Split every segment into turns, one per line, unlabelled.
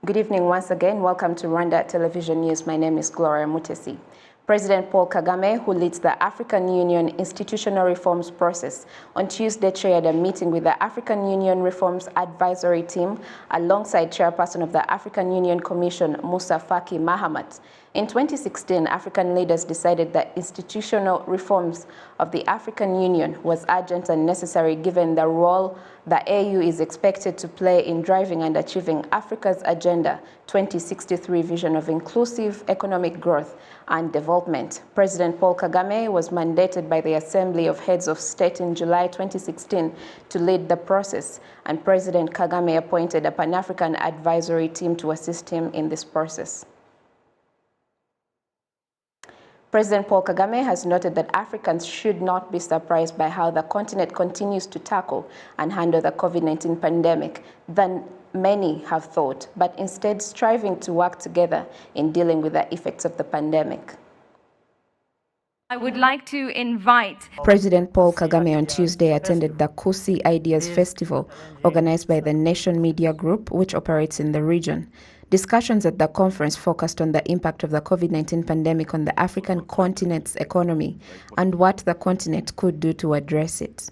Good evening once again. Welcome to Rwanda Television News. My name is Gloria Mutesi. President Paul Kagame, who leads the African Union institutional reforms process, on Tuesday chaired a meeting with the African Union Reforms Advisory Team alongside Chairperson of the African Union Commission, Musa Faki Mahamat. In 2016, African leaders decided that institutional reforms of the African Union was urgent and necessary given the role the AU is expected to play in driving and achieving Africa's Agenda 2063 vision of inclusive economic growth and development. President Paul Kagame was mandated by the Assembly of Heads of State in July 2016 to lead the process, and President Kagame appointed a Pan-African advisory team to assist him in this process. President Paul Kagame has noted that Africans should not be surprised by how the continent continues to tackle and handle the COVID-19 pandemic than many have thought, but instead striving to work together in dealing with the effects of the pandemic.
I would like to invite
President Paul Kagame on Tuesday attended the Kusi Ideas Festival organized by the Nation Media Group, which operates in the region. Discussions at the conference focused on the impact of the COVID-19 pandemic on the African continent's economy and what the continent could do to address it.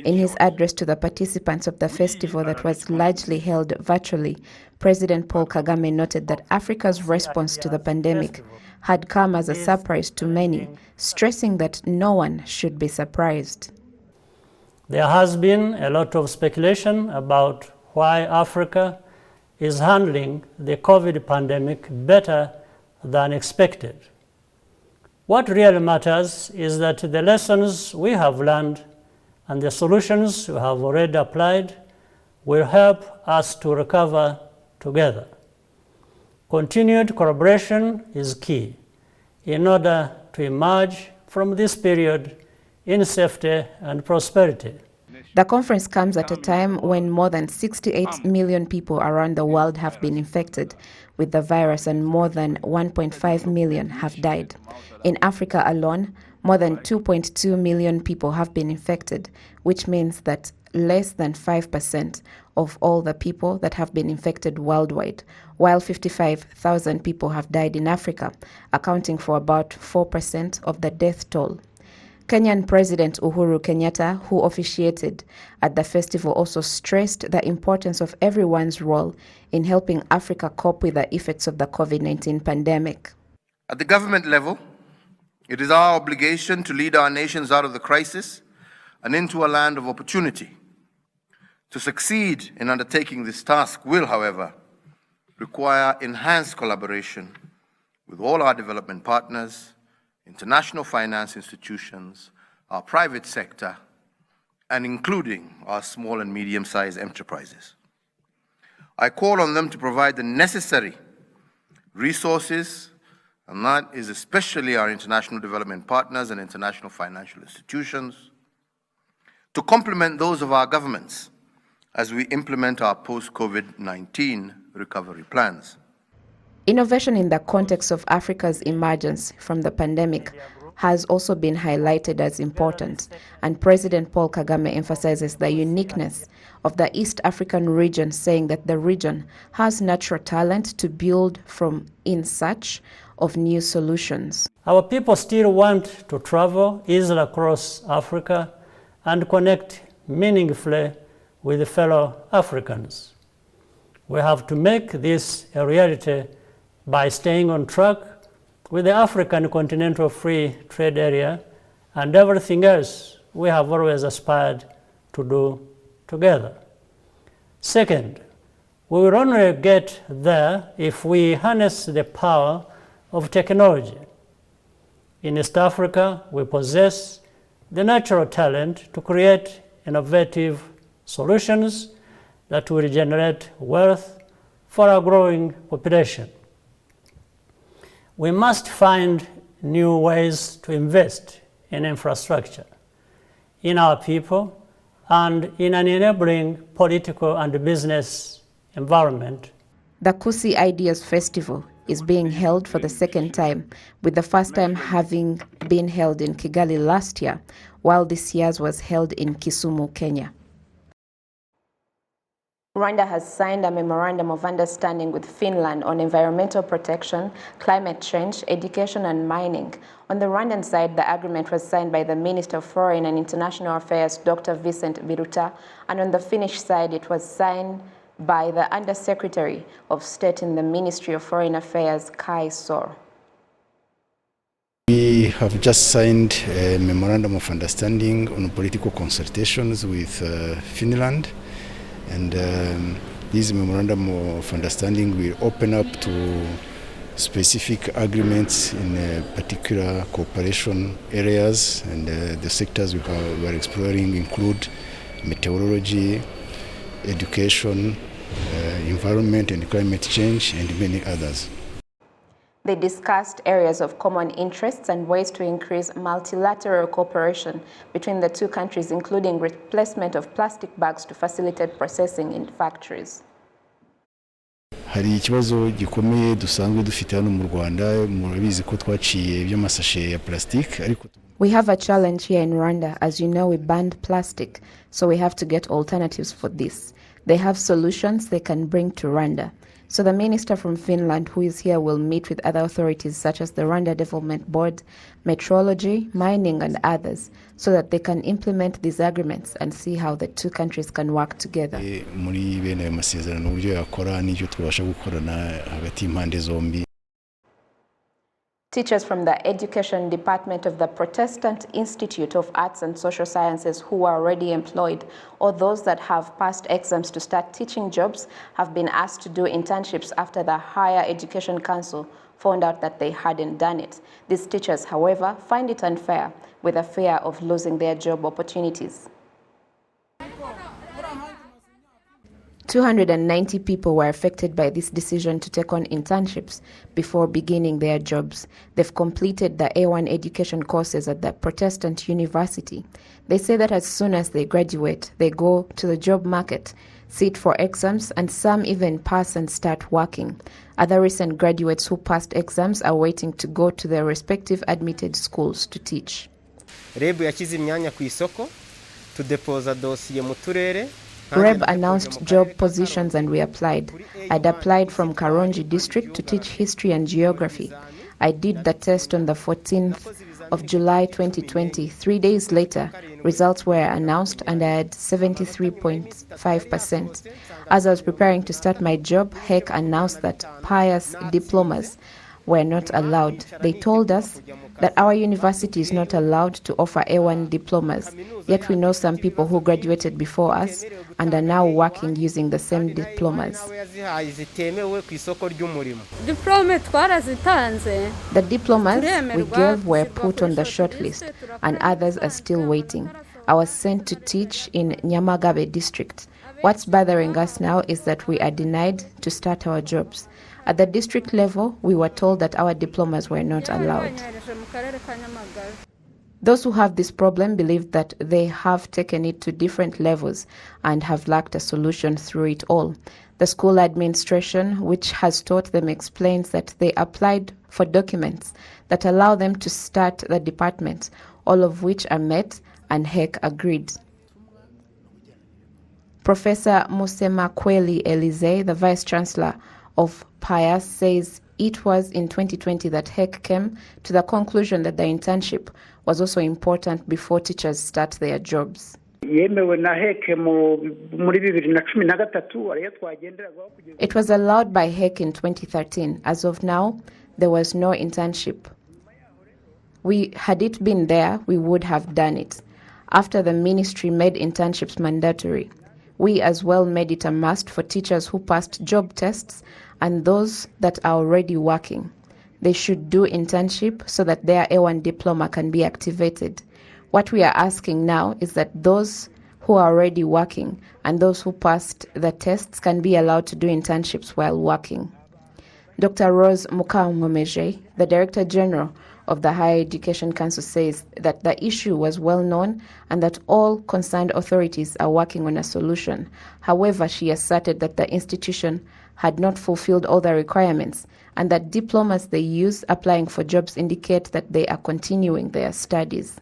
In his address to the participants of the festival that was largely held virtually, President Paul Kagame noted that Africa's response to the pandemic had come as a surprise to many, stressing that no one should be surprised.
There has been a lot of speculation about why Africa is handling the COVID pandemic better than expected. What really matters is that the lessons we have learned and the solutions we have already applied will help us to recover together. Continued collaboration is key in order to emerge from this period in safety and prosperity.
The conference comes at a time when more than 68 million people around the world have been infected with the virus and more than 1.5 million have died. In Africa alone, more than 2.2 million people have been infected, which means that less than 5% of all the people that have been infected worldwide, while 55,000 people have died in Africa, accounting for about 4% of the death toll. Kenyan President Uhuru Kenyatta, who officiated at the festival, also stressed the importance of everyone's role in helping Africa cope with the effects of the COVID-19 pandemic.
At the government level, it is our obligation to lead our nations out of the crisis and into a land of opportunity. To succeed in undertaking this task will, however, require enhanced collaboration with all our development partners, international finance institutions, our private sector, and including our small and medium-sized enterprises. I call on them to provide the necessary resources, and that is especially our international development partners and international financial institutions, to complement those of our governments as we implement our post-COVID-19 recovery plans.
Innovation in the context of Africa's emergence from the pandemic has also been highlighted as important, and President Paul Kagame emphasizes the uniqueness of the East African region, saying that the region has natural talent to build from in search of new solutions.
Our people still want to travel easily across Africa and connect meaningfully with fellow Africans. We have to make this a reality by staying on track with the African Continental Free Trade Area and everything else we have always aspired to do together. Second, we will only get there if we harness the power of technology. In East Africa, we possess the natural talent to create innovative solutions that will generate wealth for our growing population. We must find new ways to invest in infrastructure, in our people, and in an enabling political and business environment.
The Kusi Ideas Festival is being held for the second time, with the first time having been held in Kigali last year, while this year's was held in Kisumu, Kenya. Rwanda has signed a memorandum of understanding with Finland on environmental protection, climate change, education and mining. On the Rwandan side, the agreement was signed by the Minister of Foreign and International Affairs, Dr. Vincent Biruta, and on the Finnish side, it was signed by the Undersecretary of State in the Ministry of Foreign Affairs, Kai Sor.
We have just signed a memorandum of understanding on political consultations with Finland. And this memorandum of understanding will open up to specific agreements in particular cooperation areas, and the sectors we are exploring include meteorology, education, environment and climate change, and many others.
They discussed areas of common interests and ways to increase multilateral cooperation between the two countries, including replacement of plastic bags to facilitate processing in factories.
Hari ikibazo gikomeye dusanzwe dufite hano mu Rwanda, murabizi ko twaciye by'amasashe ya plastic ariko
we have a challenge here in Rwanda. As you know, we banned plastic, so we have to get alternatives for this. They have solutions they can bring to Rwanda. So the minister from Finland who is here will meet with other authorities such as the Rwanda Development Board, metrology, mining and others so that they can implement these agreements and see how the two countries can work together.
Muri bene ayo masezerano uburyo yakora n'icyo twabasha gukorana hagati y'impande zombi.
Teachers from the Education Department of the Protestant Institute of Arts and Social Sciences who are already employed or those that have passed exams to start teaching jobs have been asked to do internships after the Higher Education Council found out that they hadn't done it. These teachers, however, find it unfair with a fear of losing their job opportunities. 290 people were affected by this decision to take on internships before beginning their jobs. They've completed the A1 education courses at the Protestant University. They say that as soon as they graduate, they go to the job market, sit for exams, and some even pass and start working. Other recent graduates who passed exams are waiting to go to their respective admitted schools to teach.
REB yakize imyanya ku isoko tudepoza dosiye mu turere.
REB announced job positions and we applied. I'd applied from Karongi district to teach history and geography. I did the test on the 14th of July 2020. 3 days later, results were announced and I had 73.5%. As I was preparing to start my job, HEC announced that pious diplomas were not allowed. They told us that our university is not allowed to offer A1 diplomas, yet we know some people who graduated before us and are now working using the same diplomas. The diplomas we gave were put on the shortlist and others are still waiting. I was sent to teach in Nyamagabe district. What's bothering us now is that we are denied to start our jobs. At the district level, we were told that our diplomas were not allowed. Those who have this problem believe that they have taken it to different levels and have lacked a solution through it all. The school administration, which has taught them, explains that they applied for documents that allow them to start the department, all of which are met, and HEC agreed. Professor Musema Kweli Elize, the Vice-Chancellor of Pius, says it was in 2020 that HEC came to the conclusion that the internship was also important before teachers start their jobs. It was allowed by HEC in 2013. As of now, there was no internship. Had it been there, we would have done it. After the ministry made internships mandatory, we as well made it a must for teachers who passed job tests and those that are already working. They should do internship so that their A1 diploma can be activated. What we are asking now is that those who are already working and those who passed the tests can be allowed to do internships while working. Dr. Rose Mukangomeje, the Director General of the Higher Education Council, says that the issue was well known and that all concerned authorities are working on a solution. However, she asserted that the institution had not fulfilled all the requirements and that diplomas they use applying for jobs indicate that they are continuing their studies.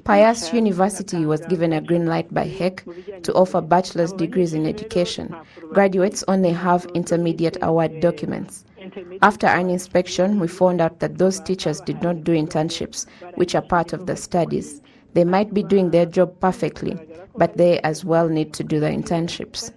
Pius University was given a green light by HEC to offer bachelor's degrees in education. Graduates only have intermediate award documents. After an inspection, we found out that those teachers did not do internships, which are part of the studies. They might be doing their job perfectly, but they as well need to do the internships.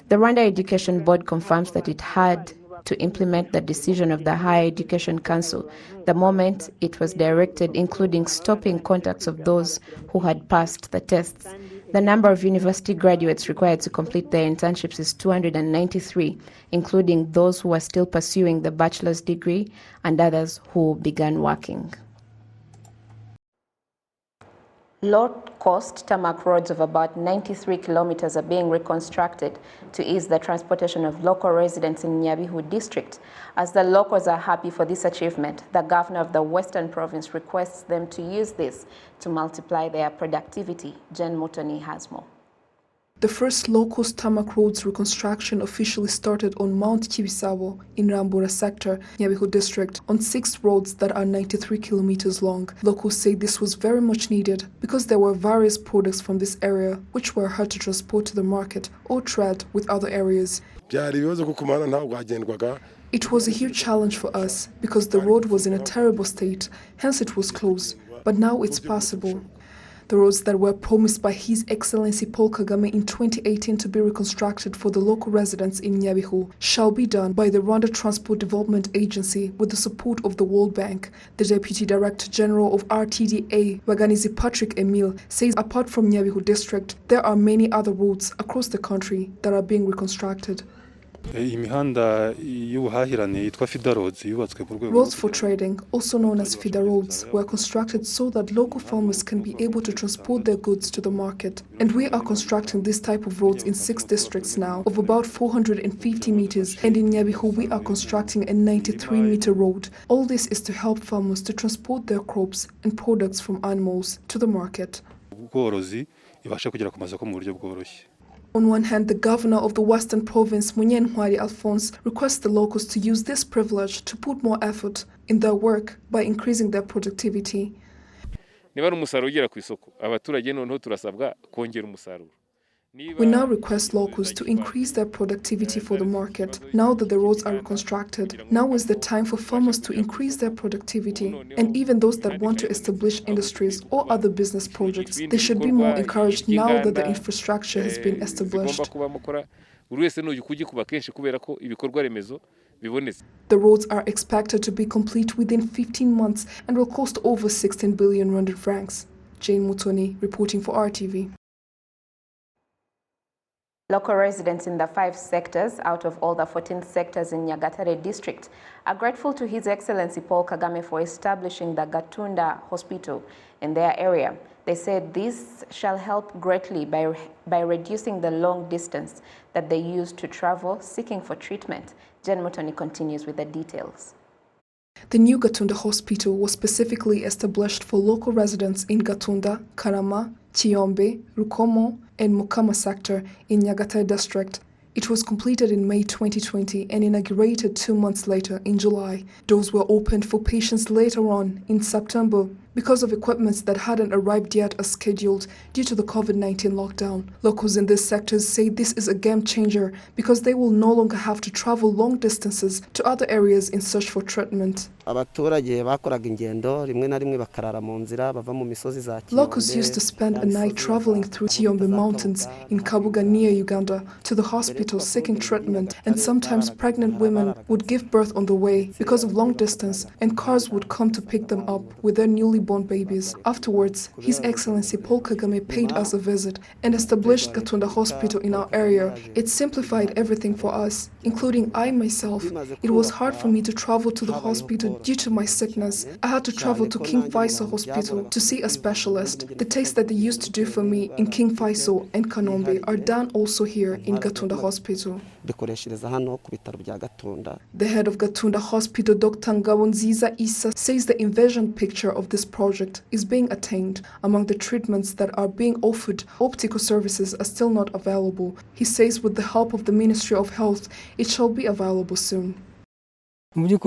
The Rwanda Education Board confirms that it had to implement the decision of the Higher Education Council the moment it was directed, including stopping contacts of those who had passed the tests. The number of university graduates required to complete their internships is 293, including those who are still pursuing the bachelor's degree and others who began working. Low-cost tarmac roads of about 93 kilometers are being reconstructed to ease the transportation of local residents in Nyabihu district. As the locals are happy for this achievement, the governor of the Western Province requests them to use this to multiply their productivity. Jen Mutoni has more.
The first low-cost tarmac roads reconstruction officially started on Mount Kibisabo in Rambura sector, Nyabihu district, on 6 roads that are 93 kilometers long. Locals say this was very much needed because there were various products from this area which were hard to transport to the market or trade with other areas. It was a huge challenge for us because the road was in a terrible state, hence it was closed, but now it's passable. The roads that were promised by His Excellency Paul Kagame in 2018 to be reconstructed for the local residents in Nyabihu shall be done by the Rwanda Transport Development Agency with the support of the World Bank. The Deputy Director General of RTDA, Baganizi Patrick Emile, says apart from Nyabihu district, there are many other roads across the country that are being reconstructed. Roads for trading, also known as feeder roads, were constructed so that local farmers can be able to transport their goods to the market. And we are constructing this type of roads in 6 districts now, of about 450 meters, and in Nyabihu we are constructing a 93-meter road. All this is to help farmers to transport their crops and products from animals to the market. On one hand, the governor of the Western Province, Munyenhwari Alphonse, requests the locals to use this privilege to put more effort in their work by increasing their productivity. We now request locals to increase their productivity for the market, now that the roads are reconstructed. Now is the time for farmers to increase their productivity. And even those that want to establish industries or other business projects, they should be more encouraged now that the infrastructure has been established. The roads are expected to be complete within 15 months and will cost over 16 billion Rwandan francs. Jane Mutoni, reporting for RTV.
Local residents in the 5 sectors out of all the 14 sectors in Nyagatare district are grateful to His Excellency Paul Kagame for establishing the Gatunda Hospital in their area. They said this shall help greatly by reducing the long distance that they use to travel seeking for treatment. Jen Mutoni continues with the details.
The new Gatunda Hospital was specifically established for local residents in Gatunda, Karama, Chiyombe, Rukomo, and Mukama sector in Nyagatare district. It was completed in May 2020 and inaugurated 2 months later in July. Doors were opened for patients later on in September because of equipments that hadn't arrived yet as scheduled due to the COVID-19 lockdown. Locals in these sectors say this is a game changer because they will no longer have to travel long distances to other areas in search for treatment. Locals used to spend a night traveling through Chiyombe Mountains in Kabuga near Uganda to the hospital seeking treatment, and sometimes pregnant women would give birth on the way because of long distance, and cars would come to pick them up with their newly born babies. Afterwards, His Excellency Paul Kagame paid us a visit and established Gatunda Hospital in our area. It simplified everything for us, including I myself. It was hard for me to travel to the hospital due to my sickness. I had to travel to King Faisal Hospital to see a specialist. The tests that they used to do for me in King Faisal and Kanombe are done also here in Gatunda Hospital. The head of Gatunda Hospital, Dr. Ngabonziza Issa, says the envisioned picture of this project is being attained. Among the treatments that are being offered, optical services are still not available. He says with the help of the Ministry of Health, it shall be available soon. Currently,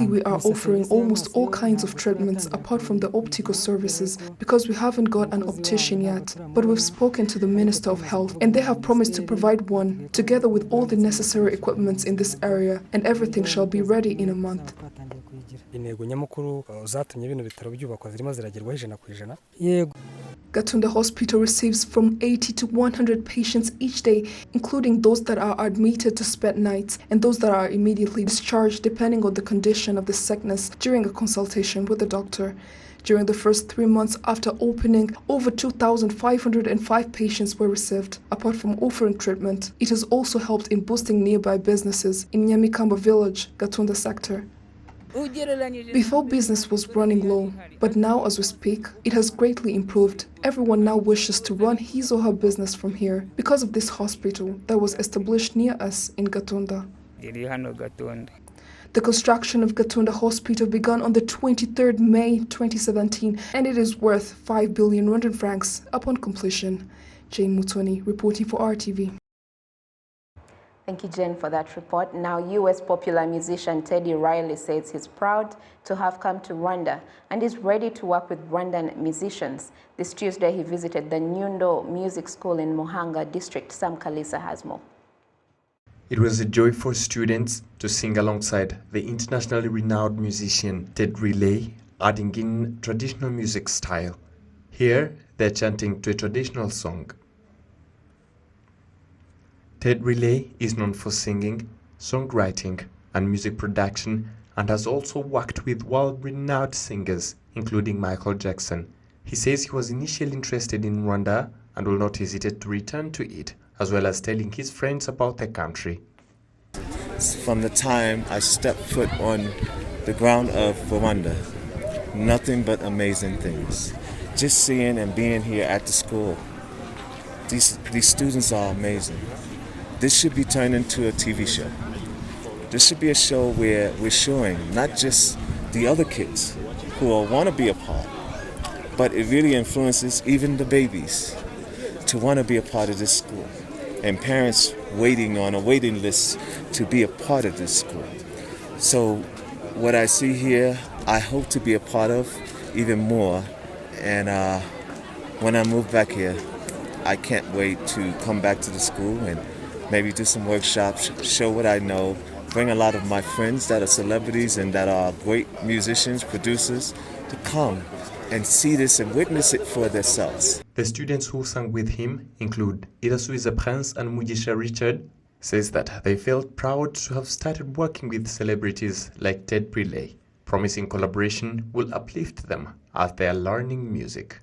we are offering almost all kinds of treatments apart from the optical services because we haven't got an optician yet. But we've spoken to the Minister of Health and they have promised to provide one together with all the necessary equipments in this area, and everything shall be ready in a month. Gatunda Hospital receives from 80 to 100 patients each day, including those that are admitted to spend nights and those that are immediately discharged depending on the condition of the sickness during a consultation with the doctor. During the first 3 months after opening, over 2,505 patients were received. Apart from offering treatment, it has also helped in boosting nearby businesses in Nyamikamba village, Gatunda sector. Before, business was running low, but now as we speak, it has greatly improved. Everyone now wishes to run his or her business from here because of this hospital that was established near us in Gatunda. The construction of Gatunda Hospital began on the 23rd May 2017, and it is worth 5 billion Rwandan francs upon completion. Jane Mutoni reporting for RTV.
Thank you, Jen, for that report. Now, U.S. popular musician Teddy Riley says he's proud to have come to Rwanda and is ready to work with Rwandan musicians. This Tuesday, he visited the Nyundo Music School in Muhanga District. Sam Kalisa has more.
It was a joy for students to sing alongside the internationally renowned musician Ted Riley, adding in traditional music style. Here, they're chanting to a traditional song. Ted Riley is known for singing, songwriting, and music production, and has also worked with world-renowned singers, including Michael Jackson. He says he was initially interested in Rwanda and will not hesitate to return to it, as well as telling his friends about the country.
From the time I stepped foot on the ground of Rwanda, nothing but amazing things. Just seeing and being here at the school, these students are amazing. This should be turned into a TV show. This should be a show where we're showing not just the other kids who want to be a part, but it really influences even the babies to want to be a part of this school, and parents waiting on a waiting list to be a part of this school. So what I see here, I hope to be a part of even more. And when I move back here, I can't wait to come back to the school and maybe do some workshops, show what I know, bring a lot of my friends that are celebrities and that are great musicians, producers, to come and see this and witness it for themselves.
The students who sang with him include Irasuiza Prince and Mugisha Richard, says that they felt proud to have started working with celebrities like Ted Riley, promising collaboration will uplift them as they are learning music.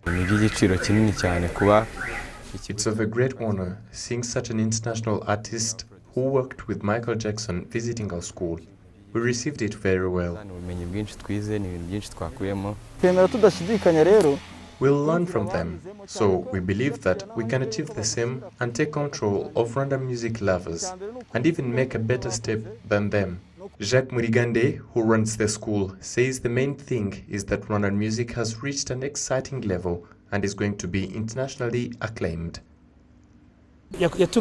It's of a great honor seeing such an international artist who worked with Michael Jackson visiting our school. We received it very well. We'll learn from them, so we believe that we can achieve the same and take control of Rwandan music lovers and even make a better step than them. Jacques Murigande, who runs the school, says the main thing is that Rwandan music has reached an exciting level and is going to be internationally acclaimed.
He produced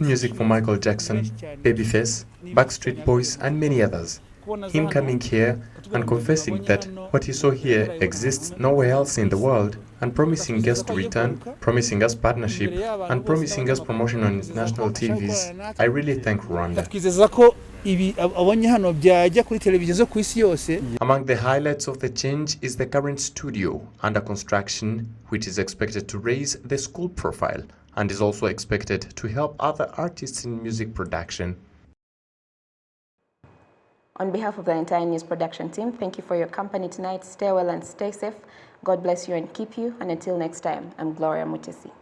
music for Michael Jackson, Babyface, Backstreet Boys, and many others. Him coming here and confessing that what he saw here exists nowhere else in the world, and promising us to return, promising us partnership, and promising us promotion on international TVs. I really thank Rwanda. Among the highlights of the change is the current studio under construction, which is expected to raise the school profile and is also expected to help other artists in music production.
On behalf of the entire news production team, thank you for your company tonight. Stay well and stay safe. God bless you and keep you. And until next time, I'm Gloria Mutesi.